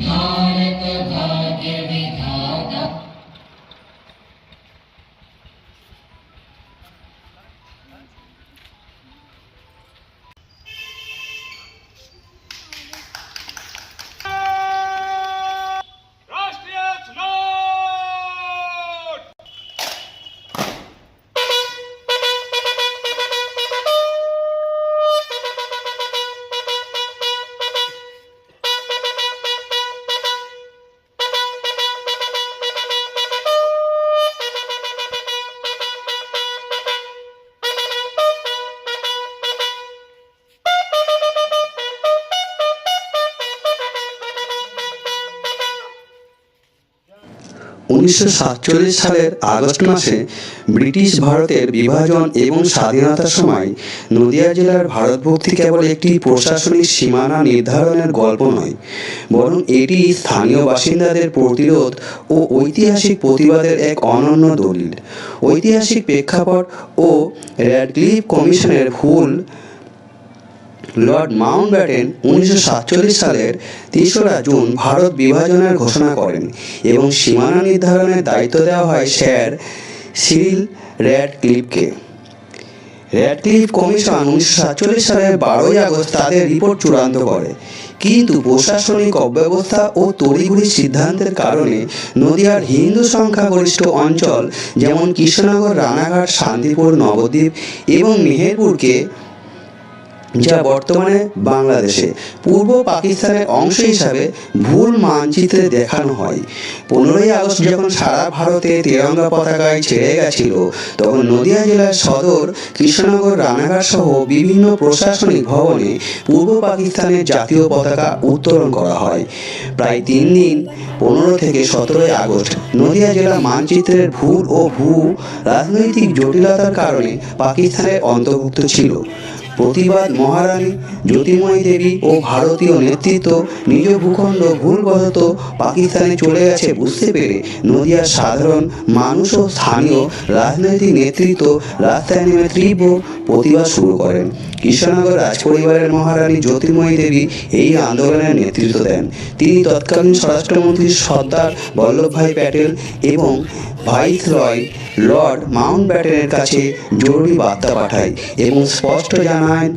भारत भाग्य विधाता। উনিশশো সালের আগস্ট মাসে ব্রিটিশ ভারতের বিভাজন এবং স্বাধীনতার সময় নদিয়া জেলার ভারতভুক্তি কেবল একটি প্রশাসনিক সীমানা নির্ধারণের গল্প নয়, বরং এটি স্থানীয় বাসিন্দাদের প্রতিরোধ ও ঐতিহাসিক প্রতিবাদের এক অনন্য দলিল। ঐতিহাসিক প্রেক্ষাপট ও র্যাডক্লিফ কমিশনের ভুল লর্ড মাউন্টব্যাটেন 1947 সালের 3রা জুন ভারত বিভাজনের ঘোষণা করেন এবং সীমানা নির্ধারণের দায়িত্ব দেওয়া হয় স্যার সিরিল র্যাডক্লিফকে। র্যাডক্লিফ কমিশন 1947 সালের 12ই আগস্ট তাদের রিপোর্ট চূড়ান্ত করে, কিন্তু প্রশাসনিক অব্যবস্থা ও তড়িঘড়ি সিদ্ধান্তের কারণে নদিয়ার হিন্দু সংখ্যাগরিষ্ঠ অঞ্চল যেমন কৃষ্ণনগর, রানাঘাট, শান্তিপুর, নবদ্বীপ এবং মেহেরপুরকে, যা বর্তমানে বাংলাদেশে, পূর্ব পাকিস্তানের অংশ হিসাবে ভুল মানচিত্রে দেখানো হয়। 15ই আগস্ট যখন সারা ভারতে তিরঙ্গা পতাকায় ছেড়ে গেছিল, তখন নদিয়া জেলার সদর, কৃষ্ণনগর, রানাঘাট সহ বিভিন্ন প্রশাসনিক ভবনে পূর্ব পাকিস্তানের জাতীয় পতাকা উত্তোলন করা হয়। প্রায় 3 দিন 15 থেকে 17 আগস্ট নদিয়া জেলা মানচিত্রের ভুল ও রাজনৈতিক জটিলতার কারণে পাকিস্তানের অন্তর্ভুক্ত ছিল। প্রতিবাদ মহারানী জ্যোতির্ময়ী দেবী ও ভারতীয় নেতৃত্ব নিজ ভূখণ্ড ভুলবশত পাকিস্তানে চলে গেছে বুঝতে পেরে নদিয়ার সাধারণ মানুষ ও স্থানীয় রাজনৈতিক নেতৃত্ব রাস্তায় নেমে তীব্র প্রতিবাদ শুরু করেন। কৃষ্ণনগর রাজপরিবারের মহারানী জ্যোতির্ময়ী দেবী এই আন্দোলনের নেতৃত্ব দেন। তিনি তৎকালীন স্বরাষ্ট্রমন্ত্রী সর্দার বল্লভভাই প্যাটেল এবং ভাইসরয় লর্ড মাউন্টব্যাটেনের কাছে জরুরি বার্তা পাঠায় এবং স্পষ্ট জানান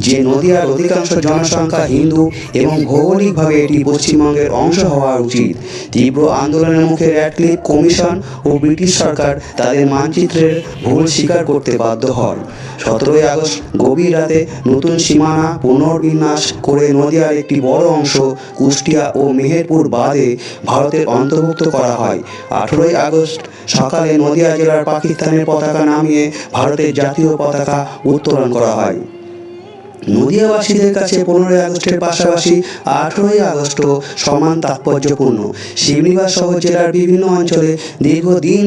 যে নদিয়ার অধিকাংশ জনসংখ্যা হিন্দু এবং ভৌগোলিকভাবে এটি পশ্চিমবঙ্গের অংশ হওয়া উচিত। তীব্র আন্দোলনের মুখে র্যাডক্লিফ কমিশন ও ব্রিটিশ সরকার তাদের মানচিত্রের ভুল স্বীকার করতে বাধ্য হয়। 17ই আগস্ট গভীর রাতে নতুন সীমানা পুনর্বিন্যাস করে নদিয়ার একটি বড় অংশ কুষ্টিয়া ও মেহেরপুর বাদে ভারতের অন্তর্ভুক্ত করা হয়। 18ই আগস্ট সকালে নদিয়া জেলার পাকিস্তানের পতাকা নামিয়ে ভারতের জাতীয় পতাকা উত্তোলন করা হয়। নদিয়াবাসীদের কাছে 15ই আগস্টের পাশাপাশি 18ই আগস্টও সমান তাৎপর্যপূর্ণ। শিবনিবাস সহ জেলার বিভিন্ন অঞ্চলে দীর্ঘদিন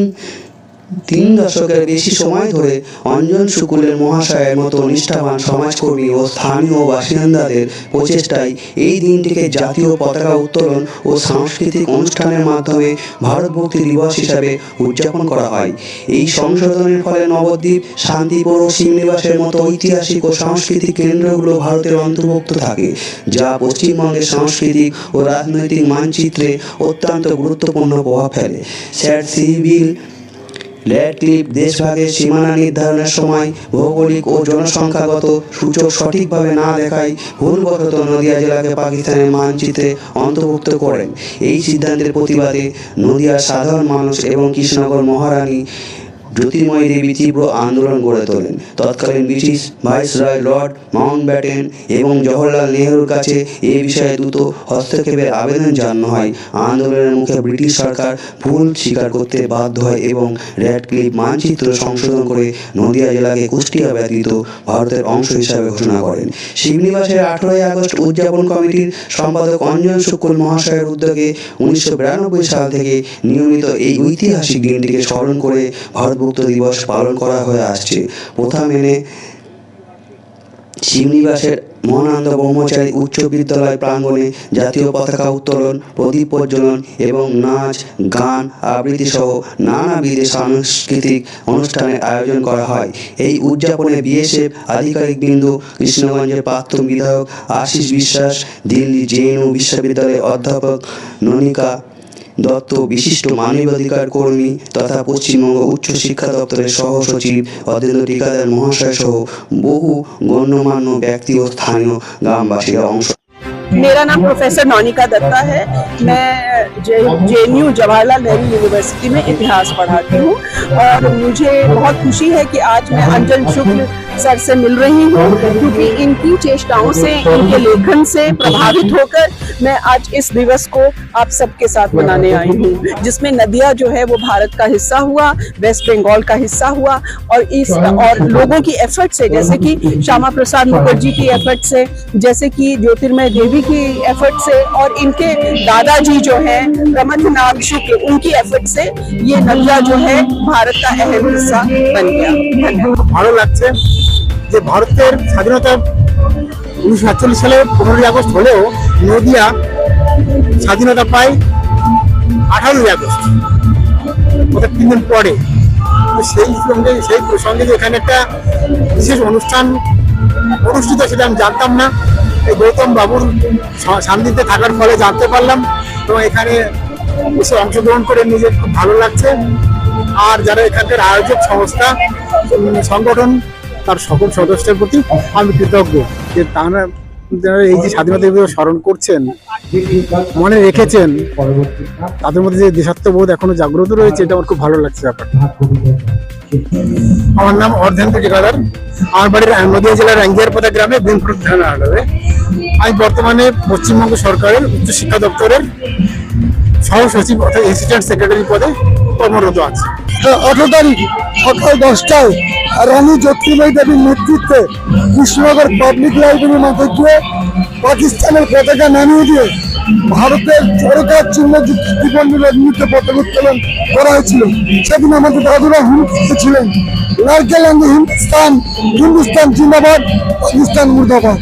3 দশকের বেশি সময় ধরে অঞ্জন শুকুলের মহাশয়ের মতো নিষ্ঠাবান সমাজকর্মী ও স্থানীয় বাসিন্দাদের প্রচেষ্টায় এই দিনটিকে জাতীয় পতাকা উত্তোলন ও সাংস্কৃতিক অনুষ্ঠানের মাধ্যমে ভারতভুক্তি দিবস হিসাবে উদযাপন করা হয়। এই সংশোধনের ফলে নবদ্বীপ, শান্তিপুর ও শিবনিবাসের মতো ঐতিহাসিক ও সাংস্কৃতিক কেন্দ্রগুলো ভারতের অন্তর্ভুক্ত থাকে, যা পশ্চিমবঙ্গের সাংস্কৃতিক ও রাজনৈতিক মানচিত্রে অত্যন্ত গুরুত্বপূর্ণ প্রভাব ফেলে। স্যার সিরিল র্যাডক্লিফ দেশভাগের সীমানা নির্ধারণের সময় ভৌগোলিক ও জনসংখ্যাগত সূচক সঠিকভাবে না দেখায় ভুলবশত নদিয়া জেলাকে পাকিস্তানের মানচিত্রে অন্তর্ভুক্ত করেন। এই সিদ্ধান্তের প্রতিবাদে নদিয়ার সাধারণ মানুষ এবং কৃষ্ণনগর মহারানী জ্যোতির্ময়ী দেবী তীব্র আন্দোলন গড়ে তোলেন। তৎকালীন ব্রিটিশ ভাইসরয় লর্ড মাউন্টব্যাটেন এবং জওহরলাল নেহরুর কাছে এ বিষয়ে দ্রুত হস্তক্ষেপের আবেদন জানানো হয়। আন্দোলনের মুখে ব্রিটিশ সরকার ভুল স্বীকার করতে বাধ্য হয় এবং র্যাডক্লিফ মানচিত্র সংশোধন করে নদিয়া জেলাকে কুষ্টিয়া ব্যতীত ভারতের অংশ হিসাবে ঘোষণা করেন। শিবনিবাসের 18ই আগস্ট উদযাপন কমিটির সম্পাদক অঞ্জন শুক্ল মহাশয়ের উদ্যোগে 1992 সাল থেকে নিয়মিত এই ঐতিহাসিক দিনটিকে স্মরণ করে ভারতভুক্ত দিবস পালন করা হয়ে আসছে। প্রথা মেনে শিবনিবাসের মহানন্দ ব্রহ্মচারী উচ্চ বিদ্যালয় প্রাঙ্গণে জাতীয় পতাকা উত্তোলন, প্রদীপ প্রজ্বলন এবং নাচ, গান, আবৃত্তি সহ নানাবিধ সাংস্কৃতিক অনুষ্ঠানের আয়োজন করা হয়। এই উদযাপনে বিএসএফ আধিকারিকবৃন্দ, কৃষ্ণগঞ্জের প্রাক্তন বিধায়ক আশিস বিশ্বাস, দিল্লি জেএনইউ বিশ্ববিদ্যালয়ের অধ্যাপক ননিকা দত্ত, বিশিষ্ট মানবাধিকার কর্মী তথা পশ্চিমবঙ্গ উচ্চ শিক্ষা দপ্তরের সহ সচিব অদেন্দ্র টিকাদার মহাশয় সহ বহু গণ্যমান্য ব্যক্তি ও স্থানীয় গ্রামবাসীরা অংশ। मेरा नाम प्रोफेसर नौनिका दत्ता है। मैं जेएनयू जवाहरलाल नेहरू यूनिवर्सिटी में इतिहास पढ़ाती हूँ और मुझे बहुत खुशी है कि आज मैं अंजन शुक्ल सर से मिल रही हूँ, क्योंकि इनकी चेष्टाओं से, इनके लेखन से प्रभावित होकर मैं आज इस दिवस को आप सबके साथ मनाने आई हूँ, जिसमें नदिया जो है वो भारत का हिस्सा हुआ, वेस्ट बंगाल का हिस्सा हुआ और लोगों की एफर्ट से, जैसे कि श्यामा प्रसाद मुखर्जी की एफर्ट से, जैसे कि ज्योतिर्मय देवी की एफर्ट से और इनके दादाजी जो है प्रमथनाथ शुक्ल, उनकी एफर्ट से ये नदिया जो है भारत का अहम हिस्सा बन गया। धन्यवाद। ভালো লাগছে যে ভারতের স্বাধীনতা 1947 সালে 15ই আগস্ট হলেও নদিয়া স্বাধীনতা পায় 18ই আগস্ট, অর্থাৎ 3 দিন পরে। তো সেই প্রসঙ্গে যে এখানে একটা বিশেষ অনুষ্ঠান অনুষ্ঠিত, সেটা আমি জানতাম না। এই গৌতম বাবুর সান্নিধ্যে থাকার ফলে জানতে পারলাম এবং এখানে এসে অংশগ্রহণ করে নিজের খুব ভালো লাগছে। আর যারা এখানকার আয়োজক সংস্থা সংগঠন, তার সকল সদস্যের প্রতি আমি কৃতজ্ঞ যে তারা এই যে স্বাধীনতা দিবস স্মরণ করছেন, মনে রেখেছেন, তাদের মধ্যে যে দেশাত্মবোধ এখনো জাগ্রত রয়েছে, এটা আমার খুব ভালো লাগছে ব্যাপারটা। আমার নাম অর্ধেন্দ্র টিকাদার। আমার বাড়ির নদিয়া জেলার রাঙ্গিয়ারপাতা গ্রামে ভীমপুর থানা আন্ডারে। আমি বর্তমানে পশ্চিমবঙ্গ সরকারের উচ্চ শিক্ষা দপ্তরের সহ সচিব অর্থাৎ অ্যাসিস্ট্যান্ট সেক্রেটারি পদে কর্মরত আছে। 18 তারিখ সকাল 10টায় রানী জ্যোতির্ময়ী দেবীর নেতৃত্বে কৃষ্ণনগর পাবলিক লাইব্রেরির মাঠে গিয়ে পাকিস্তানের পতাকা নামিয়ে দিয়ে ভারতের চরকার চিহ্নযুক্ত ত্রিবর্ণের নিমিত্তে পতাকা উত্তোলন করা হয়েছিল। সেদিন আমাদের দাদুরা হুমকি ছিলেন, লার্কেল অ্যান্ড হিন্দুস্তান, হিন্দুস্তান জিন্দাবাদ, পাকিস্তান মুর্দাবাদ।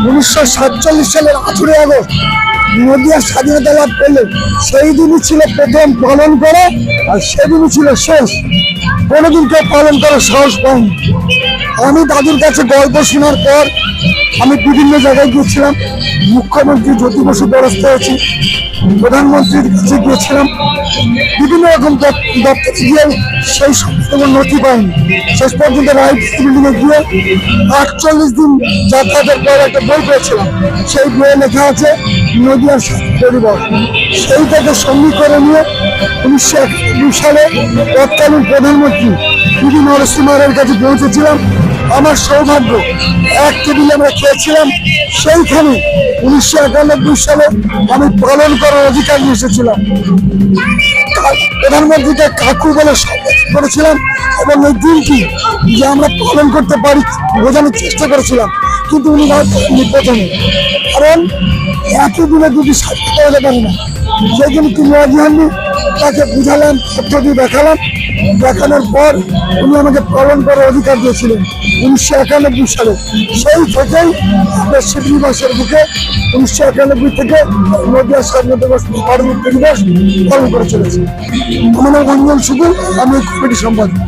1947 সালের 18 আগস্ট নদিয়া স্বাধীনতা লাভ করলে সেই দিনই ছিল প্রথম পালন করা, আর সেদিনই ছিল শেষ। কোনোদিন কেউ পালন করার সাহস পায়নি। আমি দাদুর কাছে গল্প শোনার পর আমি বিভিন্ন জায়গায় গিয়েছিলাম, মুখ্যমন্ত্রী জ্যোতি বসু দ্বারস্থ হয়েছি, প্রধানমন্ত্রীর কাছে গিয়েছিলাম, বিভিন্ন রকম দপ্তরে গিয়ে সেই সমস্ত নথি পাইনি। শেষ পর্যন্ত রাইট বিল্ডিংয়ে গিয়ে 48 দিন যাতায়াতের পর একটা বই পেয়েছিলাম। সেই বইয়ে লেখা আছে নদিয়ার পরিবার। সেইটাকে সঙ্গী করে নিয়ে 1991 সালে তৎকালীন প্রধানমন্ত্রী পিভি নরসিংহের কাছে পৌঁছেছিলাম। আমার সৌভাগ্য, এক টেবিলে আমরা খেয়েছিলাম। সেইখানে 1991 সালে আমি পালন করার অধিকার নিয়ে এসেছিলাম। প্রধানমন্ত্রীকে কাকু বলে সম্বোধন করেছিলাম এবং এই দিনটি যে আমরা পালন করতে পারি বোঝানোর চেষ্টা করেছিলাম, কিন্তু উনি প্রথমে, কারণ একই দিনে দুটি স্বাধীনতা হতে পারে না। সেই জন্য তিনি রাজি হননি, তাকে বুঝালাম, পদ্ধতি দেখালাম। দেখানোর পর উনি আমাকে পালন করার অধিকার দিয়েছিলেন 1991 সালে। সেই থেকেই আমরা শিবনিবাসের বুকে 1991 থেকে নদিয়ার স্বাধীনতা দিবস পালন করে চলেছি। আমার নাম অঞ্জন শুকুল, আমি কমিটি সম্পাদক।